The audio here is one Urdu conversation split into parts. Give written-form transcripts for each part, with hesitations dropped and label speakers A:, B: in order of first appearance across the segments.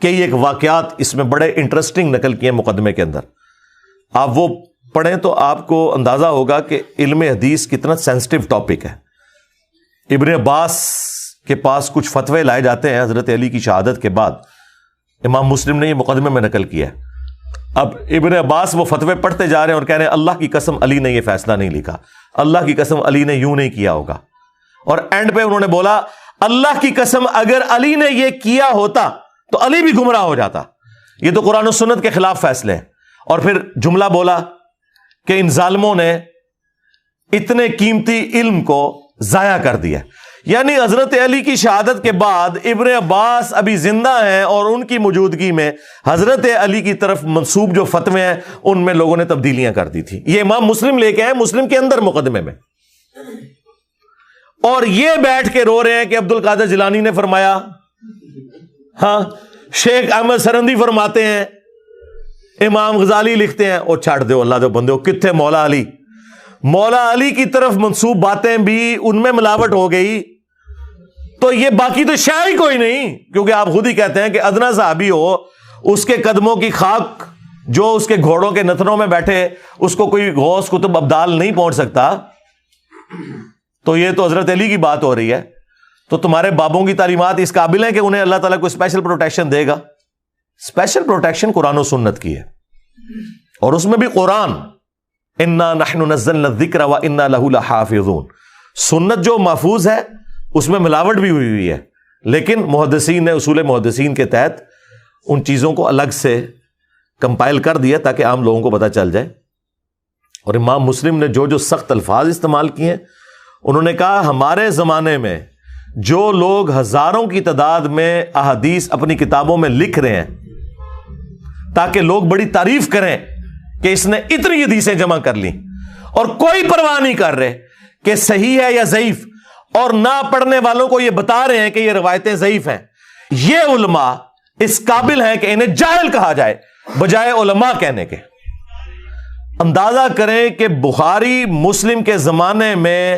A: کئی ایک واقعات اس میں بڑے انٹرسٹنگ نقل کیے مقدمے کے اندر. آپ وہ پڑھیں تو آپ کو اندازہ ہوگا کہ علم حدیث کتنا سینسٹیو ٹاپک ہے. ابن عباس کے پاس کچھ فتوے لائے جاتے ہیں حضرت علی کی شہادت کے بعد. امام مسلم نے یہ مقدمے میں نقل کیا ہے. اب ابن عباس وہ فتوے پڑھتے جا رہے ہیں اور کہہ رہے ہیں اللہ کی قسم علی نے یہ فیصلہ نہیں لکھا, اللہ کی قسم علی نے یوں نہیں کیا ہوگا. اور اینڈ پہ انہوں نے بولا اللہ کی قسم اگر علی نے یہ کیا ہوتا تو علی بھی گمراہ ہو جاتا, یہ تو قرآن و سنت کے خلاف فیصلے ہیں. اور پھر جملہ بولا کہ ان ظالموں نے اتنے قیمتی علم کو ضائع کر دیا. یعنی حضرت علی کی شہادت کے بعد ابن عباس ابھی زندہ ہیں اور ان کی موجودگی میں حضرت علی کی طرف منسوب جو فتوے ہیں ان میں لوگوں نے تبدیلیاں کر دی تھی. یہ امام مسلم لے کے آئے مسلم کے اندر مقدمے میں, اور یہ بیٹھ کے رو رہے ہیں کہ عبد القادر جیلانی نے فرمایا, ہاں شیخ احمد سرندی فرماتے ہیں, امام غزالی لکھتے ہیں. اور چھاڑ دو اللہ دے بندے, کتنے مولا علی, مولا علی کی طرف منسوب باتیں بھی ان میں ملاوٹ ہو گئی تو یہ باقی تو شاید ہی کوئی نہیں, کیونکہ آپ خود ہی کہتے ہیں کہ ادنا صحابی ہو اس کے قدموں کی خاک جو اس کے گھوڑوں کے نتنوں میں بیٹھے اس کو کوئی غوث قطب ابدال نہیں پہنچ سکتا, تو یہ تو حضرت علی کی بات ہو رہی ہے. تو تمہارے بابوں کی تعلیمات اس قابل ہیں کہ انہیں اللہ تعالیٰ کو اسپیشل پروٹیکشن دے گا؟ اسپیشل پروٹیکشن قرآن و سنت کی ہے, اور اس میں بھی قرآن انا نحن نزلنا الذکر وانا لہ لحافظون. سنت جو محفوظ ہے اس میں ملاوٹ بھی ہوئی ہے, لیکن محدثین نے اصول محدثین کے تحت ان چیزوں کو الگ سے کمپائل کر دیا تاکہ عام لوگوں کو پتہ چل جائے. اور امام مسلم نے جو سخت الفاظ استعمال کیے ہیں, انہوں نے کہا ہمارے زمانے میں جو لوگ ہزاروں کی تعداد میں احادیث اپنی کتابوں میں لکھ رہے ہیں تاکہ لوگ بڑی تعریف کریں کہ اس نے اتنی حدیثیں جمع کر لی, اور کوئی پرواہ نہیں کر رہے کہ صحیح ہے یا ضعیف, اور نہ پڑھنے والوں کو یہ بتا رہے ہیں کہ یہ روایتیں ضعیف ہیں, یہ علماء اس قابل ہیں کہ انہیں جاہل کہا جائے بجائے علماء کہنے کے. اندازہ کریں کہ بخاری مسلم کے زمانے میں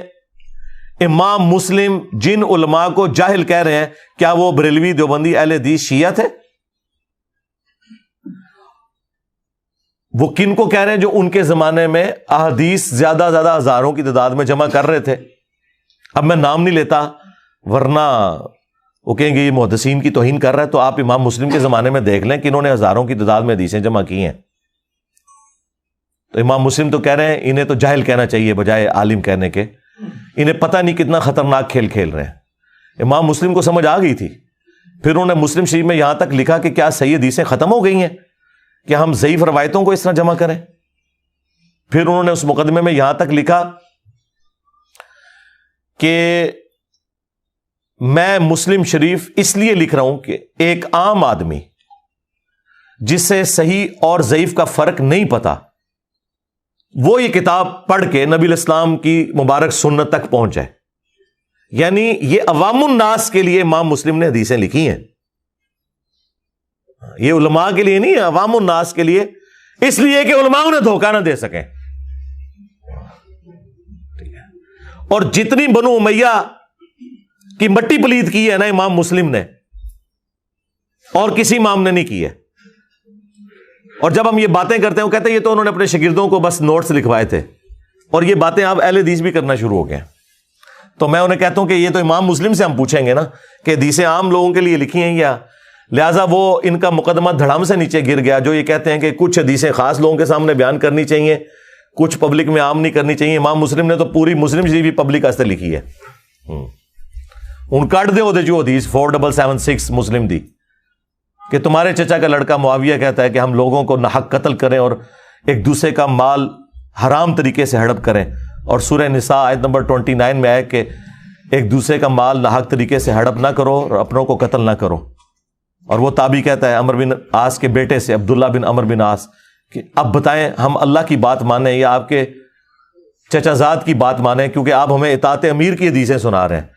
A: امام مسلم جن علماء کو جاہل کہہ رہے ہیں, کیا وہ بریلوی دیوبندی اہل حدیث شیعہ تھے؟ وہ کن کو کہہ رہے ہیں جو ان کے زمانے میں احادیث زیادہ ہزاروں کی تعداد میں جمع کر رہے تھے. اب میں نام نہیں لیتا ورنہ وہ کہیں گے یہ محدثین کی توہین کر رہا ہے, تو آپ امام مسلم کے زمانے میں دیکھ لیں کہ انہوں نے ہزاروں کی تعداد میں حدیثیں جمع کی ہیں. تو امام مسلم تو کہہ رہے ہیں انہیں تو جاہل کہنا چاہیے بجائے عالم کہنے کے, انہیں پتہ نہیں کتنا خطرناک کھیل کھیل رہے ہیں. امام مسلم کو سمجھ آ گئی تھی, پھر انہوں نے مسلم شریف میں یہاں تک لکھا کہ کیا صحیح حدیثیں ختم ہو گئی ہیں کہ ہم ضعیف روایتوں کو اس طرح جمع کریں. پھر انہوں نے اس مقدمے میں یہاں تک لکھا کہ میں مسلم شریف اس لیے لکھ رہا ہوں کہ ایک عام آدمی جسے صحیح اور ضعیف کا فرق نہیں پتا, وہ یہ کتاب پڑھ کے نبی الاسلام کی مبارک سنت تک پہنچ جائے. یعنی یہ عوام الناس کے لیے امام مسلم نے حدیثیں لکھی ہیں, یہ علماء کے لیے نہیں, عوام الناس کے لیے, اس لیے کہ علماء انہیں دھوکہ نہ دے سکیں. اور جتنی بنو امیہ کی مٹی پلید کی ہے نا امام مسلم نے, اور کسی امام نے نہیں کی ہے. اور جب ہم یہ باتیں کرتے ہیں وہ کہتے ہیں یہ تو انہوں نے اپنے شاگردوں کو بس نوٹس لکھوائے تھے, اور یہ باتیں آپ اہل حدیث بھی کرنا شروع ہو گئے. تو میں انہیں کہتا ہوں کہ یہ تو امام مسلم سے ہم پوچھیں گے نا کہ حدیثیں عام لوگوں کے لیے لکھی ہیں یا, لہٰذا وہ ان کا مقدمہ دھڑام سے نیچے گر گیا جو یہ کہتے ہیں کہ کچھ حدیثیں خاص لوگوں کے سامنے بیان کرنی چاہیے, کچھ پبلک میں عام نہیں کرنی چاہیے. امام مسلم نے تو پوری مسلم شریف بھی پبلک واسطے لکھی ہے. ان کٹ دے ہوتے جو حدیث 4776 مسلم دی کہ تمہارے چچا کا لڑکا معاویہ کہتا ہے کہ ہم لوگوں کو ناحق قتل کریں اور ایک دوسرے کا مال حرام طریقے سے ہڑپ کریں, اور سورہ نساء آیت نمبر 29 میں آئے کہ ایک دوسرے کا مال ناحق طریقے سے ہڑپ نہ کرو اور اپنوں کو قتل نہ کرو. اور وہ تابعی کہتا ہے عمر بن عاص کے بیٹے سے, عبداللہ بن عمر بن عاص, کہ اب بتائیں ہم اللہ کی بات مانیں یا آپ کے چچا زاد کی بات مانیں, کیونکہ آپ ہمیں اطاعت امیر کی حدیثیں سنا رہے ہیں.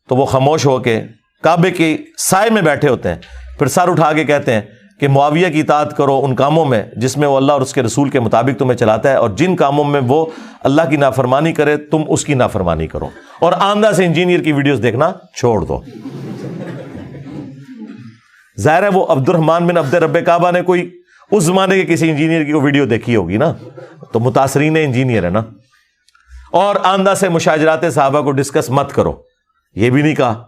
A: تو وہ خاموش ہو کے کعبے کے سائے میں بیٹھے ہوتے ہیں, پھر سر اٹھا کے کہتے ہیں کہ معاویہ کی اطاعت کرو ان کاموں میں جس میں وہ اللہ اور اس کے رسول کے مطابق تمہیں چلاتا ہے, اور جن کاموں میں وہ اللہ کی نافرمانی کرے تم اس کی نافرمانی کرو, اور آندھا سے انجینئر کی ویڈیوز دیکھنا چھوڑ دو. ظاہر ہے وہ عبد الرحمان بن عبد رب کعبہ نے کوئی اس زمانے کے کسی انجینئر کی ویڈیو دیکھی ہوگی نا, تو متاثرین انجینئر ہے نا. اور آندہ سے مشاجرات صحابہ کو ڈسکس مت کرو, یہ بھی نہیں کہا,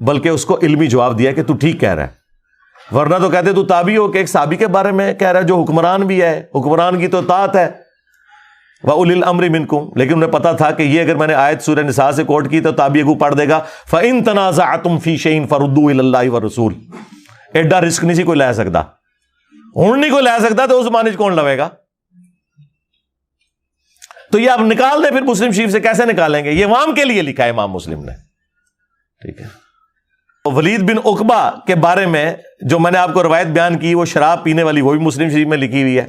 A: بلکہ اس کو علمی جواب دیا کہ تو ٹھیک کہہ رہا ہے. ورنہ تو کہتے تو تابعی ہو کہ ایک صحابی کے بارے میں کہہ رہا ہے جو حکمران بھی ہے, حکمران کی تو اطاعت ہے, وَأُولِي الْأَمْرِ مِنْكُمْ. لیکن انہیں پتا تھا کہ یہ اگر میں نے آیت سورہ نساء سے کوٹ کی تو تابعی کو پڑھ دے گا فَإِن تَنَازَعْتُمْ فِي شَيْءٍ فَرُدُّوهُ إِلَى اللَّهِ وَالرَّسُولِ. ایڈا رسک نہیں سی کوئی لے سکتا, ہوں نہیں کوئی لے سکتا تو اس زمانے کون لوے گا. تو یہ آپ نکال دیں پھر مسلم شریف سے, کیسے نکالیں گے؟ یہ عوام کے لیے لکھا ہے امام مسلم نے. ٹھیک ہے. ولید بن عقبہ کے بارے میں جو میں نے آپ کو روایت بیان کی, وہ شراب پینے والی, وہ بھی مسلم شریف میں لکھی ہوئی ہے.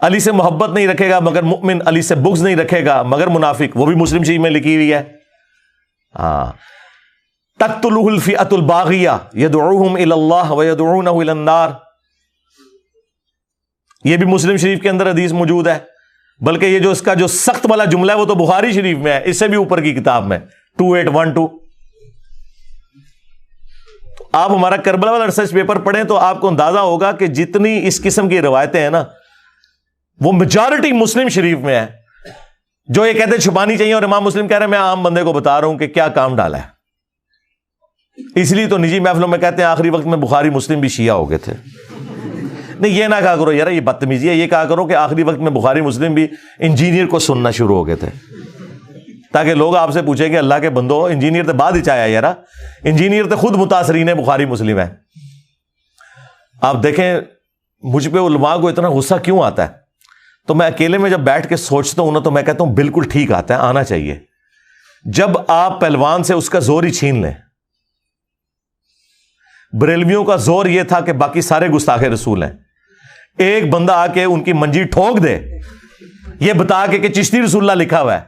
A: علی سے محبت نہیں رکھے گا مگر مؤمن, علی سے بغض نہیں رکھے گا مگر منافق, وہ بھی مسلم شریف میں لکھی ہوئی ہے. ہاں, تقتلہ الفئۃ الباغیہ یدعوہم الی اللہ ویدعونہ الی النار, یہ بھی مسلم شریف کے اندر حدیث موجود ہے. بلکہ یہ جو اس کا جو سخت والا جملہ ہے وہ تو بخاری شریف میں ہے, اس سے بھی اوپر کی کتاب میں 2812. تو آپ ہمارا کربلا والا ریسرچ پیپر پڑھیں تو آپ کو اندازہ ہوگا کہ جتنی اس قسم کی روایتیں ہیں نا, وہ میجارٹی مسلم شریف میں ہے. جو یہ کہتے ہیں چھپانی چاہیے, اور امام مسلم کہہ رہے ہیں میں عام بندے کو بتا رہا ہوں کہ کیا کام ڈالا ہے. اس لیے تو نجی محفلوں میں کہتے ہیں آخری وقت میں بخاری مسلم بھی شیعہ ہو گئے تھے. نہیں, یہ نہ کہا کرو یار, یہ بدتمیزی ہے. یہ کہا کرو کہ آخری وقت میں بخاری مسلم بھی انجینئر کو سننا شروع ہو گئے تھے, تاکہ لوگ آپ سے پوچھیں کہ اللہ کے بندو انجینئر تو بعد ہی چاہیا یار, انجینئر تو خود متاثرین ہے بخاری مسلم ہے. آپ دیکھیں مجھ پہ علماء کو اتنا غصہ کیوں آتا ہے, تو میں اکیلے میں جب بیٹھ کے سوچتا ہوں نا, تو میں کہتا ہوں بالکل ٹھیک آتا ہے, آنا چاہیے. جب آپ پہلوان سے اس کا زور ہی چھین لیں. بریلویوں کا زور یہ تھا کہ باقی سارے گستاخ رسول ہیں, ایک بندہ آ کے ان کی منجی ٹھوک دے یہ بتا کے کہ چشتی رسول اللہ لکھا ہوا ہے,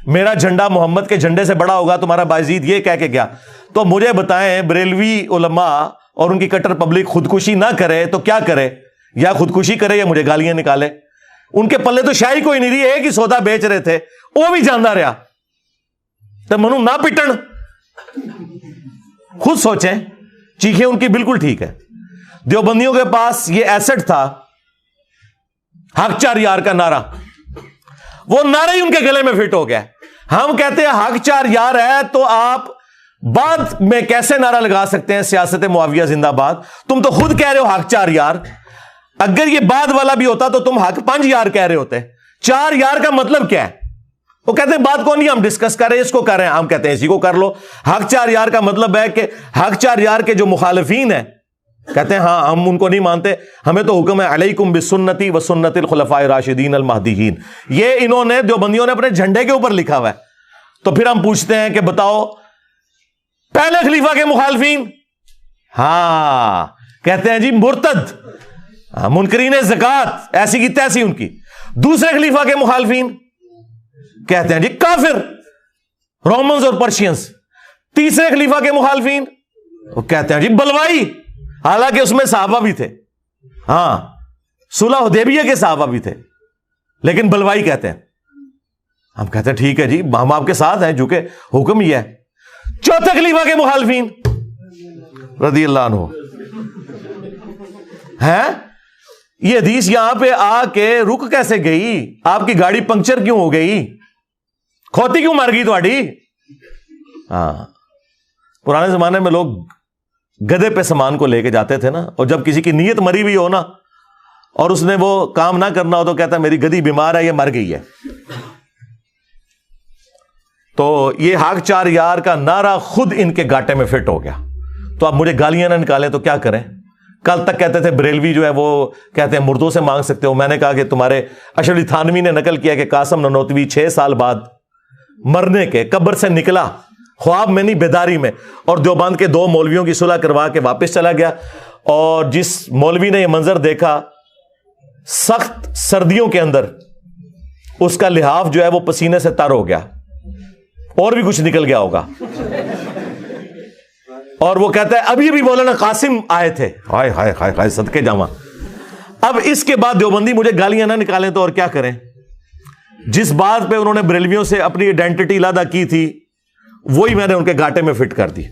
A: میرا جھنڈا محمد کے جھنڈے سے بڑا ہوگا, تمہارا بایزید یہ کہہ کے گیا. تو مجھے بتائیں بریلوی علماء اور ان کی کٹر پبلک خودکشی نہ کرے تو کیا کرے؟ یا خودکشی کرے یا مجھے گالیاں نکالے. ان کے پلے تو شاہی کوئی نہیں رہی, ایک ہی سودا بیچ رہے تھے, وہ بھی جاندا رہا. تو منو نہ پٹن, خود سوچیں. چیخیں ان کی بالکل ٹھیک ہے. دیوبندیوں کے پاس یہ ایسٹ تھا حق چار یار کا نعرہ, وہ نعرہ ہی ان کے گلے میں فٹ ہو گیا. ہم کہتے ہیں حق چار یار ہے, تو آپ بعد میں کیسے نعرہ لگا سکتے ہیں سیاست معاویہ زندہ باد؟ تم تو خود کہہ رہے ہو حق چار یار. اگر یہ بعد والا بھی ہوتا تو تم حق 5 یار کہہ رہے ہوتے. 4 یار کا مطلب کیا ہے؟ وہ کہتے ہیں بات کو نہیں ہم ڈسکس کر رہے ہیں, اس کو کر رہے ہیں, ہم کہتے ہیں اسی کو کر لو. حق 4 یار کا مطلب ہے کہ حق 4 یار کے جو مخالفین ہیں کہتے ہیں ہاں ہم ان کو نہیں مانتے, ہمیں تو حکم ہے علیکم بسنتی و سنت الخلفاء الراشدین المہدیین. یہ انہوں نے دیوبندیوں نے اپنے جھنڈے کے اوپر لکھا ہوا ہے. تو پھر ہم پوچھتے ہیں کہ بتاؤ پہلے خلیفہ کے مخالفین, ہاں کہتے ہیں جی مرتد, منکرین زکات ایسی کی تیسی ان کی. دوسرے خلیفہ کے مخالفین کہتے ہیں جی کافر, رومنز اور پرشینز. تیسرے خلیفہ کے مخالفین وہ کہتے ہیں جی بلوائی, حالانکہ اس میں صحابہ بھی تھے, ہاں صلح حدیبیہ کے صحابہ بھی تھے, لیکن بلوائی کہتے ہیں. ہم کہتے ہیں ٹھیک ہے جی ہم آپ کے ساتھ ہیں, جو کہ حکم ہی ہے. چوتھے خلیفہ کے مخالفین رضی اللہ عنہ ہیں, یہ حدیث یہاں پہ آ کے رک کیسے گئی؟ آپ کی گاڑی پنکچر کیوں ہو گئی؟ کھوتی کیوں مر گئی تھوڑی؟ ہاں پرانے زمانے میں لوگ گدے پہ سامان کو لے کے جاتے تھے نا, اور جب کسی کی نیت مری ہوئی ہو نا اور اس نے وہ کام نہ کرنا ہو تو کہتا ہے میری گدی بیمار ہے, یہ مر گئی ہے. تو یہ حق 4 یار کا نعرہ خود ان کے گاٹے میں فٹ ہو گیا. تو آپ مجھے گالیاں نہ نکالیں تو کیا کریں؟ کل تک کہتے تھے بریلوی جو ہے وہ کہتے ہیں مردوں سے مانگ سکتے ہو. میں نے کہا کہ تمہارے اشرف علی تھانوی نے نقل کیا کہ قاسم ننوتوی 6 سال بعد مرنے کے قبر سے نکلا, خواب میں نہیں بیداری میں, اور دیوبند کے 2 مولویوں کی صلح کروا کے واپس چلا گیا. اور جس مولوی نے یہ منظر دیکھا سخت سردیوں کے اندر اس کا لحاف جو ہے وہ پسینے سے تر ہو گیا, اور بھی کچھ نکل گیا ہوگا. اور وہ کہتا ہے ابھی ابھی مولانا قاسم آئے تھے, ہائے ہائے ہائے ہائے صدقے جاواں. اب اس کے بعد دیوبندی مجھے گالیاں نہ نکالیں تو اور کیا کریں؟ جس بات پہ انہوں نے بریلویوں سے اپنی آئیڈینٹی علیحدہ کی تھی وہی میں نے ان کے گاٹے میں فٹ کر دی.